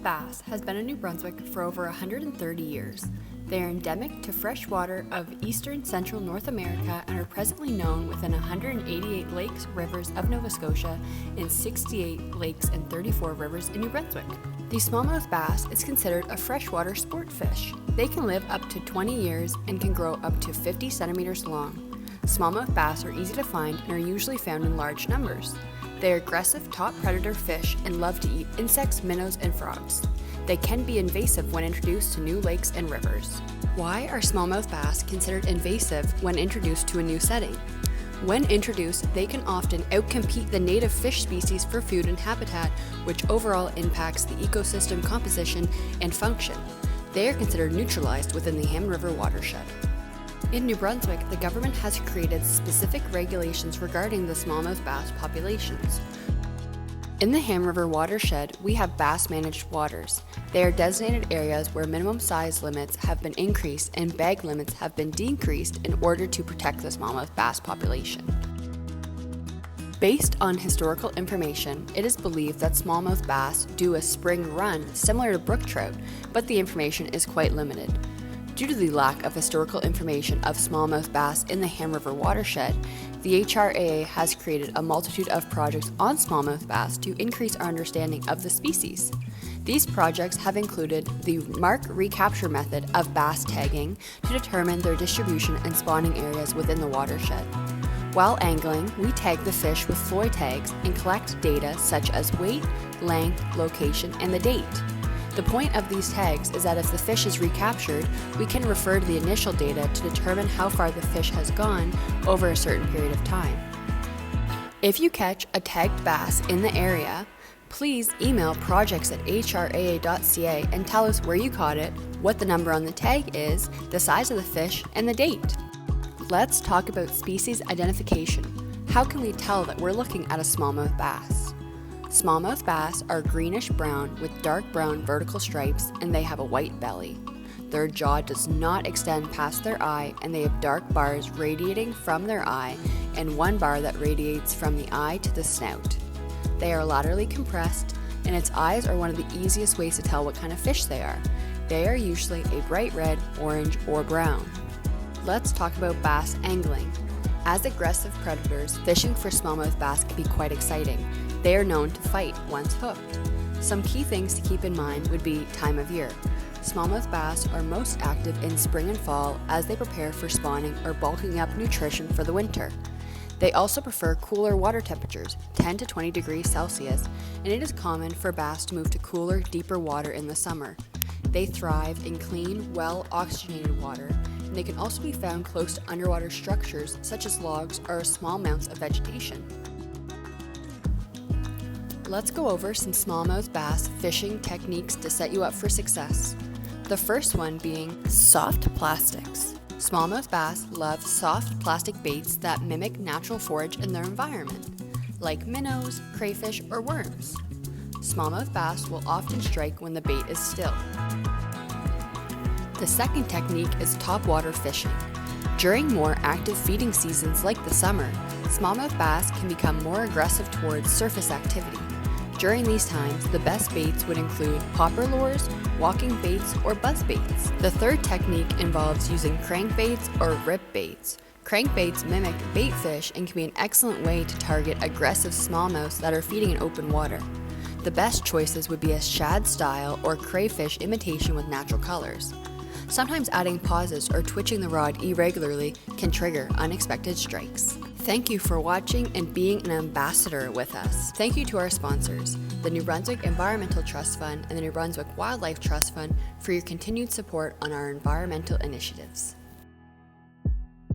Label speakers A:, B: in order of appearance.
A: Smallmouth bass has been in New Brunswick for over 130 years. They are endemic to fresh water of eastern central North America and are presently known within 188 lakes, rivers of Nova Scotia and 68 lakes and 34 rivers in New Brunswick. The smallmouth bass is considered a freshwater sport fish. They can live up to 20 years and can grow up to 50 centimeters long. Smallmouth bass are easy to find and are usually found in large numbers. They are aggressive top predator fish and love to eat insects, minnows, and frogs. They can be invasive when introduced to new lakes and rivers. Why are smallmouth bass considered invasive when introduced to a new setting? When introduced, they can often outcompete the native fish species for food and habitat, which overall impacts the ecosystem composition and function. They are considered neutralized within the Hammond River watershed. In New Brunswick, the government has created specific regulations regarding the smallmouth bass populations. In the Hammond River watershed, we have bass managed waters. They are designated areas where minimum size limits have been increased and bag limits have been decreased in order to protect the smallmouth bass population. Based on historical information, it is believed that smallmouth bass do a spring run similar to brook trout, but the information is quite limited. Due to the lack of historical information of smallmouth bass in the Hammond River watershed, the HRAA has created a multitude of projects on smallmouth bass to increase our understanding of the species. These projects have included the mark recapture method of bass tagging to determine their distribution and spawning areas within the watershed. While angling, we tag the fish with Floy tags and collect data such as weight, length, location, and the date. The point of these tags is that if the fish is recaptured, we can refer to the initial data to determine how far the fish has gone over a certain period of time. If you catch a tagged bass in the area, please email projects@hraa.ca and tell us where you caught it, what the number on the tag is, the size of the fish, and the date. Let's talk about species identification. How can we tell that we're looking at a smallmouth bass? Smallmouth bass are greenish-brown with dark brown vertical stripes, and they have a white belly. Their jaw does not extend past their eye, and they have dark bars radiating from their eye and one bar that radiates from the eye to the snout. They are laterally compressed, and its eyes are one of the easiest ways to tell what kind of fish they are. They are usually a bright red, orange, or brown. Let's talk about bass angling. As aggressive predators, fishing for smallmouth bass can be quite exciting. They are known to fight once hooked. Some key things to keep in mind would be time of year. Smallmouth bass are most active in spring and fall as they prepare for spawning or bulking up nutrition for the winter. They also prefer cooler water temperatures, 10 to 20 degrees Celsius, and it is common for bass to move to cooler, deeper water in the summer. They thrive in clean, well-oxygenated water, and they can also be found close to underwater structures such as logs or small mounts of vegetation. Let's go over some smallmouth bass fishing techniques to set you up for success. The first one being soft plastics. Smallmouth bass love soft plastic baits that mimic natural forage in their environment, like minnows, crayfish, or worms. Smallmouth bass will often strike when the bait is still. The second technique is topwater fishing. During more active feeding seasons like the summer, smallmouth bass can become more aggressive towards surface activity. During these times, the best baits would include popper lures, walking baits, or buzz baits. The third technique involves using crankbaits or rip baits. Crankbaits mimic bait fish and can be an excellent way to target aggressive smallmouths that are feeding in open water. The best choices would be a shad style or crayfish imitation with natural colors. Sometimes adding pauses or twitching the rod irregularly can trigger unexpected strikes. Thank you for watching and being an ambassador with us. Thank you to our sponsors, the New Brunswick Environmental Trust Fund and the New Brunswick Wildlife Trust Fund, for your continued support on our environmental initiatives.